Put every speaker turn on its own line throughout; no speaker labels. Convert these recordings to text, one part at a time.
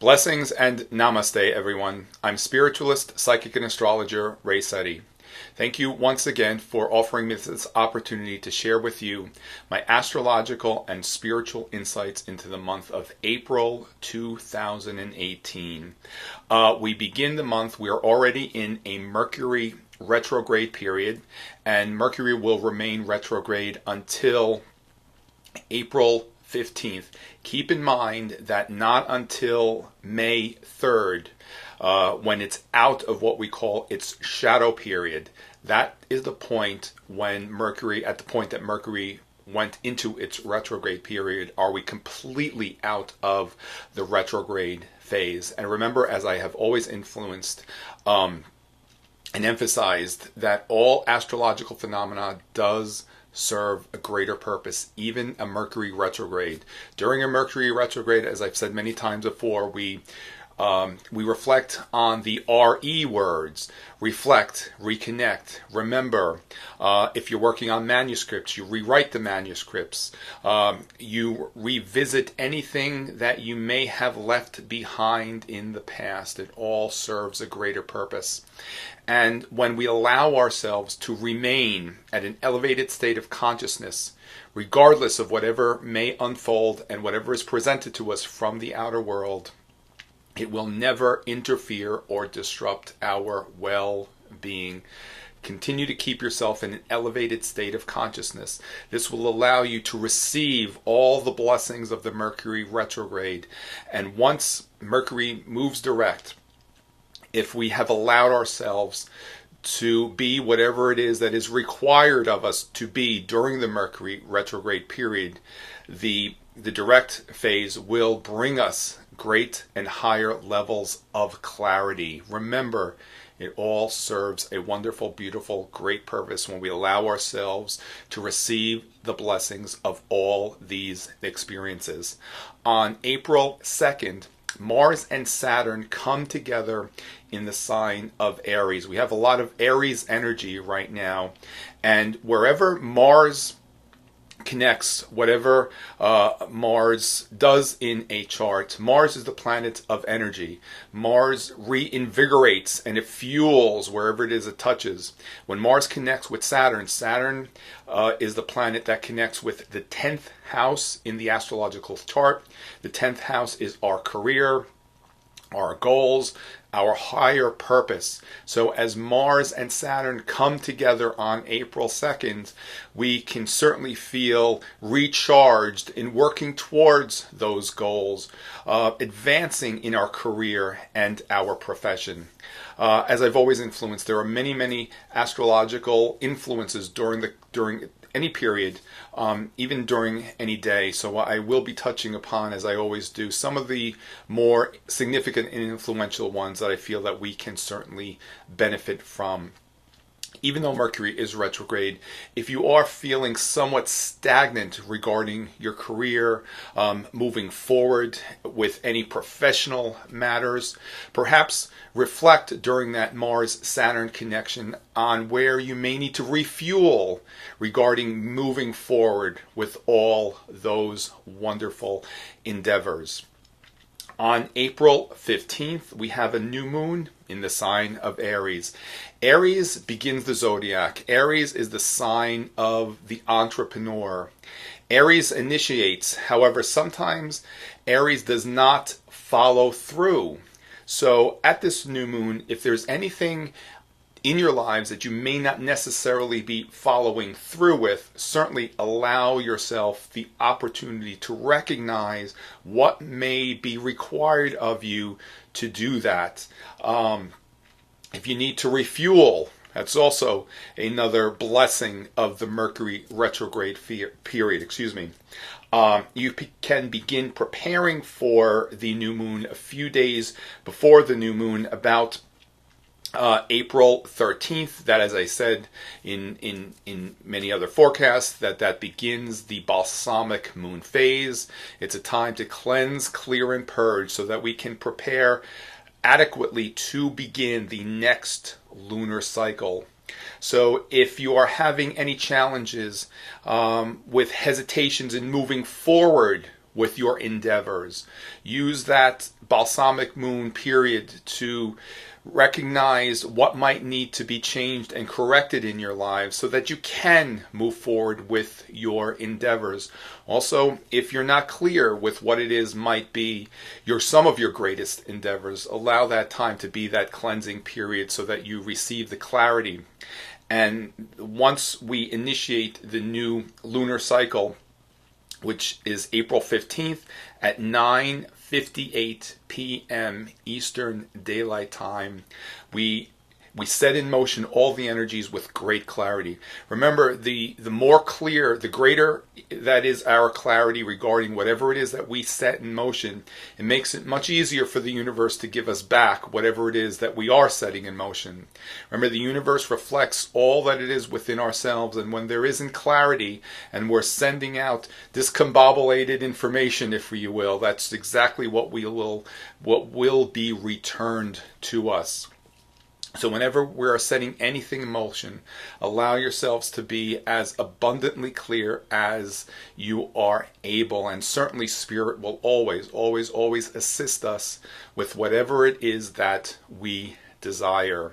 Blessings and namaste, everyone. I'm spiritualist, psychic, and astrologer Sette. Thank you once again for offering me this opportunity to share with you my astrological and spiritual insights into the month of April 2018. We begin the month, we are already in a Mercury retrograde period, and Mercury will remain retrograde until April 15th. Keep in mind that not until May 3rd, when it's out of what we call its shadow period, that is the point when Mercury, at the point that Mercury went into its retrograde period, are we completely out of the retrograde phase. And remember, as I have always influenced and emphasized, that all astrological phenomena does serve a greater purpose, even a Mercury retrograde. During a Mercury retrograde, as I've said many times before, we reflect on the RE words: reflect, reconnect, remember. If you're working on manuscripts, you rewrite the manuscripts. You revisit anything that you may have left behind in the past. It all serves a greater purpose. And when we allow ourselves to remain at an elevated state of consciousness, regardless of whatever may unfold and whatever is presented to us from the outer world, it will never interfere or disrupt our well-being. Continue to keep yourself in an elevated state of consciousness. This will allow you to receive all the blessings of the Mercury retrograde. And once Mercury moves direct, if we have allowed ourselves to be whatever it is that is required of us to be during the Mercury retrograde period, the direct phase will bring us great and higher levels of clarity. Remember, it all serves a wonderful, beautiful, great purpose when we allow ourselves to receive the blessings of all these experiences. On April 2nd, Mars and Saturn come together in the sign of Aries. We have a lot of Aries energy right now, and wherever Mars connects, whatever Mars does in a chart, Mars is the planet of energy. Mars reinvigorates and it fuels wherever it is it touches. When Mars connects with Saturn, Saturn is the planet that connects with the 10th house in the astrological chart. The 10th house is our career, our goals, our higher purpose. So as Mars and Saturn come together on April 2nd, we can certainly feel recharged in working towards those goals, advancing in our career and our profession. As I've always influenced, there are many, many astrological influences during any period, even during any day. So I will be touching upon, as I always do, some of the more significant and influential ones that I feel that we can certainly benefit from. Even though Mercury is retrograde, if you are feeling somewhat stagnant regarding your career, moving forward with any professional matters, perhaps reflect during that Mars-Saturn connection on where you may need to refuel regarding moving forward with all those wonderful endeavors. On April 15th, we have a new moon in the sign of Aries. Aries begins the zodiac. Aries is the sign of the entrepreneur. Aries initiates. However, sometimes Aries does not follow through. So at this new moon, if there's anything in your lives that you may not necessarily be following through with, certainly allow yourself the opportunity to recognize what may be required of you to do that. If you need to refuel, that's also another blessing of the Mercury retrograde period. You can begin preparing for the new moon a few days before the new moon, about April 13th. That, as I said in many other forecasts, that begins the balsamic moon phase. It's a time to cleanse, clear, and purge so that we can prepare adequately to begin the next lunar cycle. So if you are having any challenges with hesitations in moving forward with your endeavors. Use that balsamic moon period to recognize what might need to be changed and corrected in your lives so that you can move forward with your endeavors. Also, if you're not clear with what it is might be some of your greatest endeavors, allow that time to be that cleansing period so that you receive the clarity. And once we initiate the new lunar cycle, which is April 15th at 9:58 p.m. Eastern Daylight Time, we set in motion all the energies with great clarity. Remember, the more clear, the greater that is our clarity regarding whatever it is that we set in motion. It makes it much easier for the universe to give us back whatever it is that we are setting in motion. Remember, the universe reflects all that it is within ourselves, and when there isn't clarity and we're sending out discombobulated information, if you will, that's exactly what will be returned to us. So whenever we are setting anything in motion, allow yourselves to be as abundantly clear as you are able. And certainly Spirit will always assist us with whatever it is that we desire.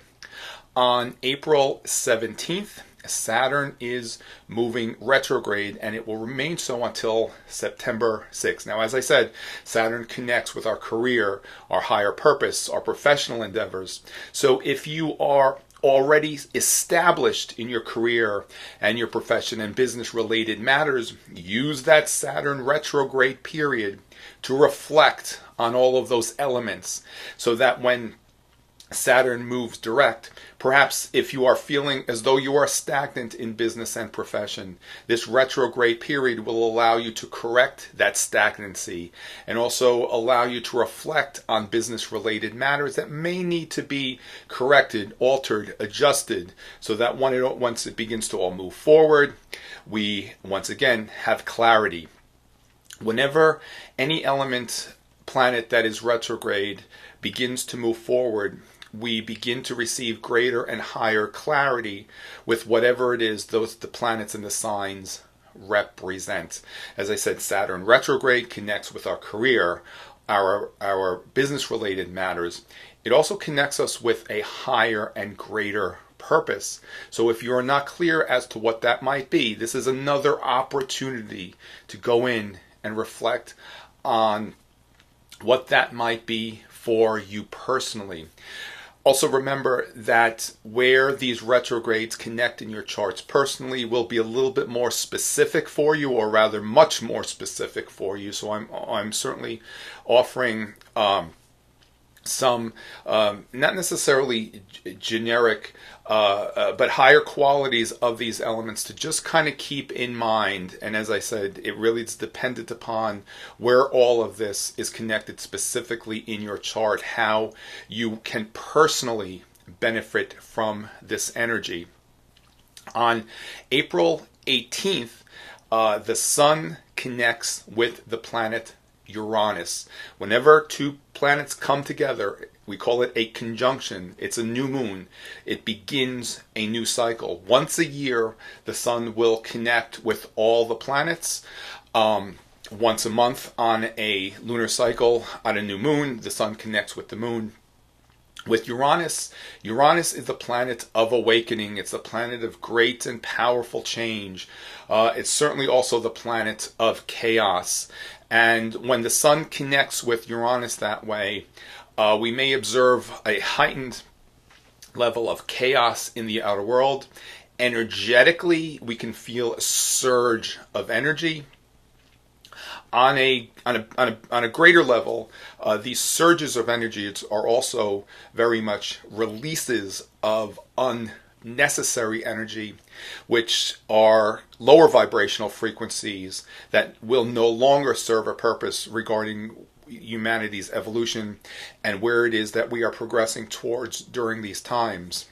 On April 17th, Saturn is moving retrograde, and it will remain so until September 6th. Now, as I said, Saturn connects with our career, our higher purpose, our professional endeavors. So if you are already established in your career and your profession and business related matters, use that Saturn retrograde period to reflect on all of those elements so that when Saturn moves direct, perhaps if you are feeling as though you are stagnant in business and profession, this retrograde period will allow you to correct that stagnancy and also allow you to reflect on business related matters that may need to be corrected, altered, adjusted, so that once it begins to all move forward, we once again have clarity. Whenever any planet that is retrograde begins to move forward, we begin to receive greater and higher clarity with whatever it is the planets and the signs represent. As I said, Saturn retrograde connects with our career, our business related matters. It also connects us with a higher and greater purpose. So if you're not clear as to what that might be, this is another opportunity to go in and reflect on what that might be for you personally. Also remember that where these retrogrades connect in your charts personally will be a little bit more specific for you, or rather much more specific for you. So I'm certainly offering some not necessarily generic but higher qualities of these elements to just kind of keep in mind. And as I said, it really is dependent upon where all of this is connected specifically in your chart, how you can personally benefit from this energy. On April 18th, the Sun connects with the planet Uranus. Whenever two planets come together, we call it a conjunction. It's a new moon. It begins a new cycle. Once a year, the Sun will connect with all the planets. Once a month on a lunar cycle, on a new moon, the Sun connects with the moon. With Uranus, Uranus is the planet of awakening. It's the planet of great and powerful change. It's certainly also the planet of chaos. And when the Sun connects with Uranus that way, we may observe a heightened level of chaos in the outer world. Energetically, we can feel a surge of energy. On a greater level, these surges of energy are also very much releases of unnecessary energy, which are lower vibrational frequencies that will no longer serve a purpose regarding humanity's evolution and where it is that we are progressing towards during these times.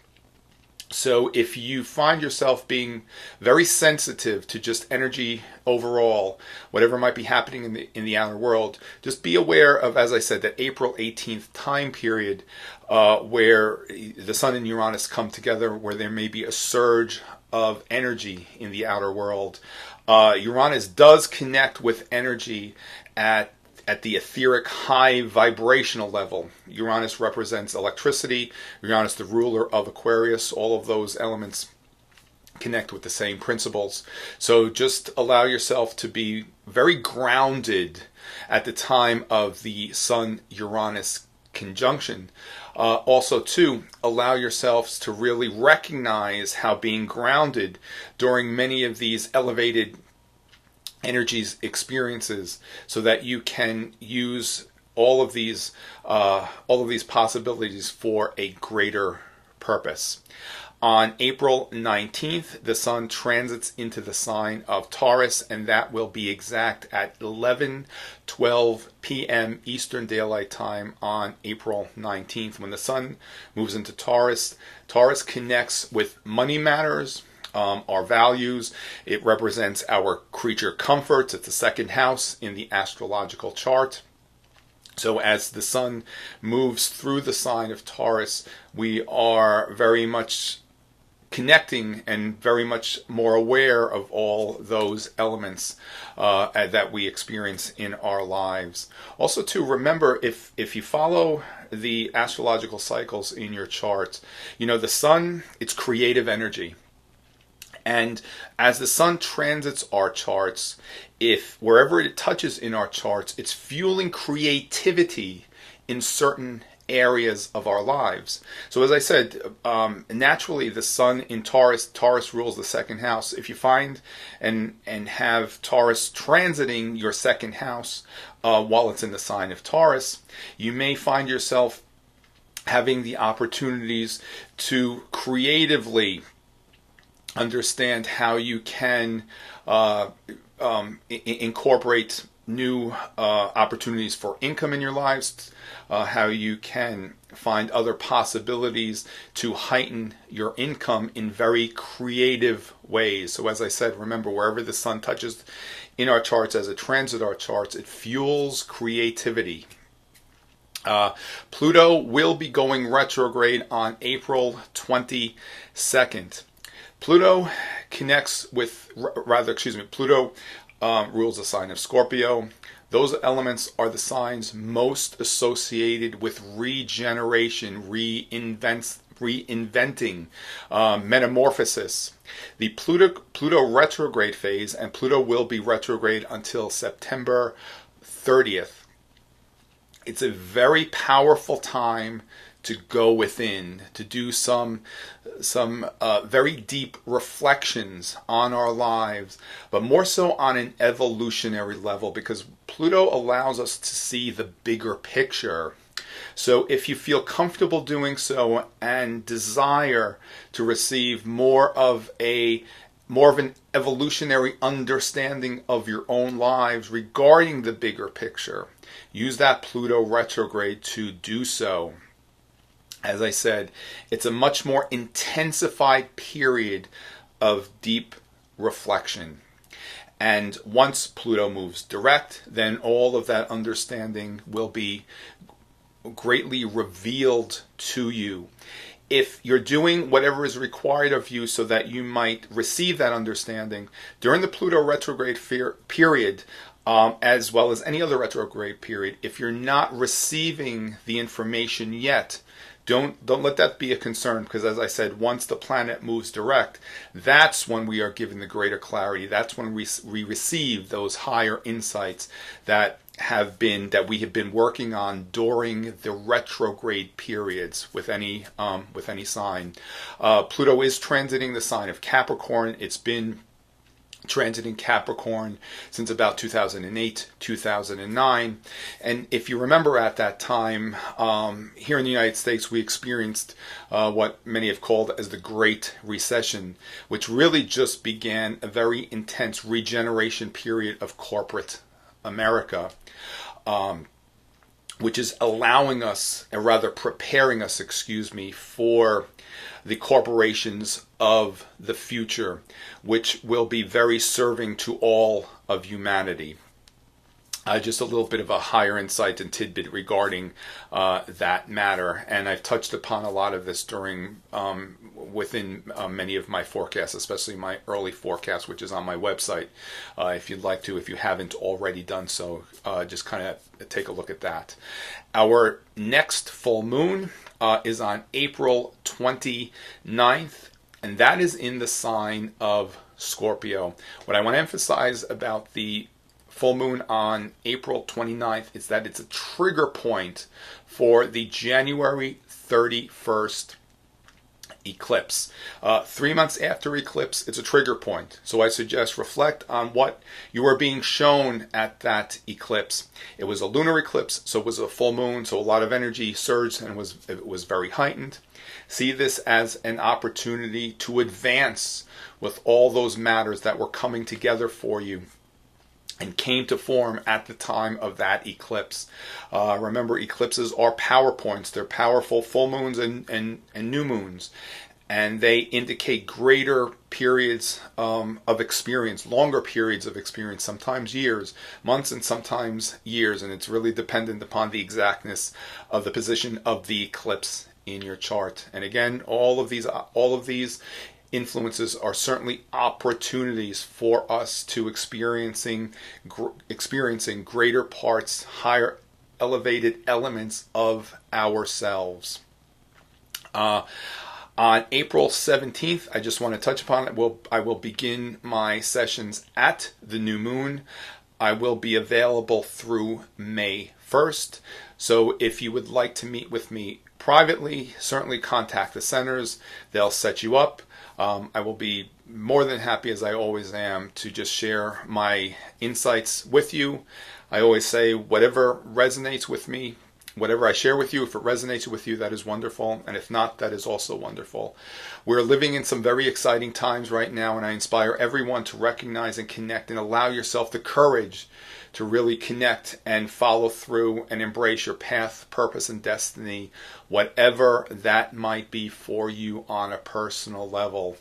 So if you find yourself being very sensitive to just energy overall, whatever might be happening in the outer world, just be aware of, as I said, that April 18th time period where the Sun and Uranus come together, where there may be a surge of energy in the outer world. Uranus does connect with energy at the etheric high vibrational level. Uranus represents electricity. Uranus, the ruler of Aquarius. All of those elements connect with the same principles. So just allow yourself to be very grounded at the time of the Sun-Uranus conjunction. Also, too, allow yourselves to really recognize how being grounded during many of these elevated energies experiences, so that you can use all of these possibilities for a greater purpose. On April 19th, the Sun transits into the sign of Taurus, and that will be exact at 11:12 p.m. Eastern Daylight Time on April 19th. When the Sun moves into Taurus, Taurus connects with money matters, our values. It represents our creature comforts. It's the second house in the astrological chart. So as the Sun moves through the sign of Taurus, we are very much connecting and very much more aware of all those elements that we experience in our lives. Also, too, remember, if you follow the astrological cycles in your chart, the Sun, it's creative energy. And as the Sun transits our charts, if wherever it touches in our charts, it's fueling creativity in certain areas of our lives. So as I said, naturally the Sun in Taurus rules the second house. If you find and have Taurus transiting your second house while it's in the sign of Taurus, you may find yourself having the opportunities to creatively understand how you can incorporate new opportunities for income in your lives, how you can find other possibilities to heighten your income in very creative ways. So as I said, remember, wherever the Sun touches in our charts as it transits our charts, it fuels creativity. Pluto will be going retrograde on April 22nd. Pluto connects with, Pluto rules the sign of Scorpio. Those elements are the signs most associated with regeneration, reinventing, metamorphosis. The Pluto retrograde phase, and Pluto will be retrograde until September 30th. It's a very powerful time to go within, to do some very deep reflections on our lives, but more so on an evolutionary level, because Pluto allows us to see the bigger picture. So if you feel comfortable doing so and desire to receive more of an evolutionary understanding of your own lives regarding the bigger picture, use that Pluto retrograde to do so. As I said, it's a much more intensified period of deep reflection. And once Pluto moves direct, then all of that understanding will be greatly revealed to you. If you're doing whatever is required of you so that you might receive that understanding during the Pluto retrograde period, as well as any other retrograde period, if you're not receiving the information yet, don't let that be a concern, because as I said, once the planet moves direct, that's when we are given the greater clarity. That's when we receive those higher insights that we have been working on during the retrograde periods with any sign. Pluto is transiting the sign of Capricorn. It's been transiting Capricorn since about 2008, 2009. And if you remember, at that time, here in the United States, we experienced what many have called as the Great Recession, which really just began a very intense regeneration period of corporate America, which is allowing us, or rather preparing us, for the corporations of the future, which will be very serving to all of humanity. just a little bit of a higher insight and tidbit regarding that matter. And I've touched upon a lot of this during within many of my forecasts, especially my early forecast, which is on my website. If you'd like to, if you haven't already done so, just kind of take a look at that. Our next full moon is on April 29th, and that is in the sign of Scorpio. What I want to emphasize about the full moon on April 29th is that it's a trigger point for the January 31st eclipse. 3 months after eclipse, it's a trigger point. So I suggest reflect on what you are being shown at that eclipse. It was a lunar eclipse, so it was a full moon, so a lot of energy surged and it was very heightened. See this as an opportunity to advance with all those matters that were coming together for you and came to form at the time of that eclipse. Remember, eclipses are power points. They're powerful full moons and new moons. And they indicate greater periods of experience, longer periods of experience, sometimes years, months, and sometimes years. And it's really dependent upon the exactness of the position of the eclipse in your chart. And again, all of these influences are certainly opportunities for us to experiencing greater parts, higher elevated elements of ourselves. On April 17th, I just want to touch upon it. I will begin my sessions at the new moon. I will be available through May 1st. So if you would like to meet with me privately, certainly contact the centers. They'll set you up. I will be more than happy, as I always am, to just share my insights with you. I always say whatever resonates with me, whatever I share with you, if it resonates with you, that is wonderful. And if not, that is also wonderful. We're living in some very exciting times right now, and I inspire everyone to recognize and connect and allow yourself the courage to really connect and follow through and embrace your path, purpose, and destiny, whatever that might be for you on a personal level.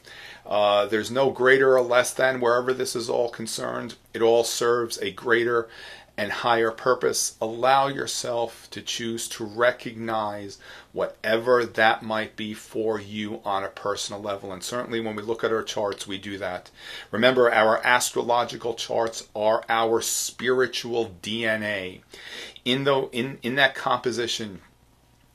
There's no greater or less than wherever this is all concerned. It all serves a greater and higher purpose. Allow yourself to choose to recognize whatever that might be for you on a personal level. And certainly when we look at our charts, we do that. Remember, our astrological charts are our spiritual DNA. In that composition,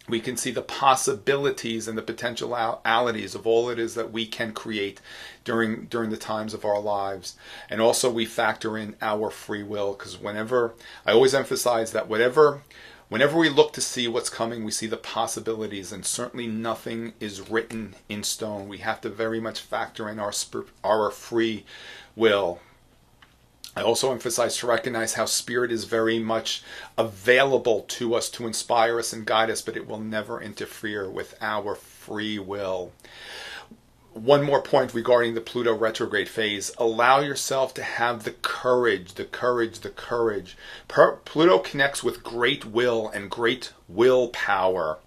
we can see the possibilities and the potentialities of all it is that we can create during the times of our lives. And also we factor in our free will, because I always emphasize that whenever we look to see what's coming, we see the possibilities, and certainly nothing is written in stone. We have to very much factor in our free will. I also emphasize to recognize how spirit is very much available to us to inspire us and guide us, but it will never interfere with our free will. One more point regarding the Pluto retrograde phase. Allow yourself to have the courage. Pluto connects with great will and great willpower.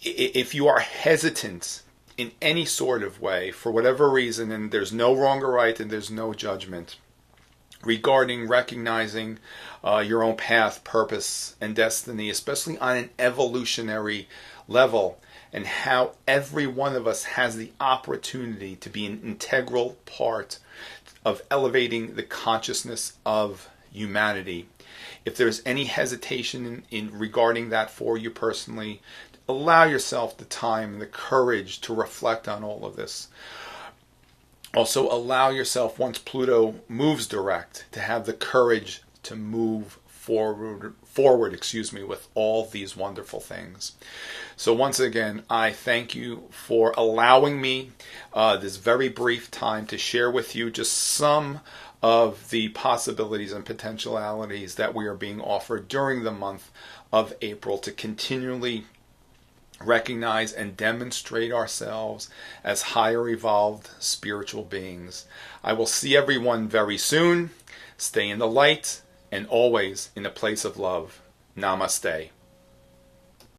If you are hesitant in any sort of way, for whatever reason, and there's no wrong or right and there's no judgment, regarding recognizing your own path, purpose, and destiny, especially on an evolutionary level, and how every one of us has the opportunity to be an integral part of elevating the consciousness of humanity. If there's any hesitation in regarding that for you personally, allow yourself the time and the courage to reflect on all of this. Also, allow yourself, once Pluto moves direct, to have the courage to move forward, with all these wonderful things. So once again, I thank you for allowing me this very brief time to share with you just some of the possibilities and potentialities that we are being offered during the month of April to continually recognize and demonstrate ourselves as higher evolved spiritual beings. I will see everyone very soon. Stay in the light and always in a place of love. Namaste.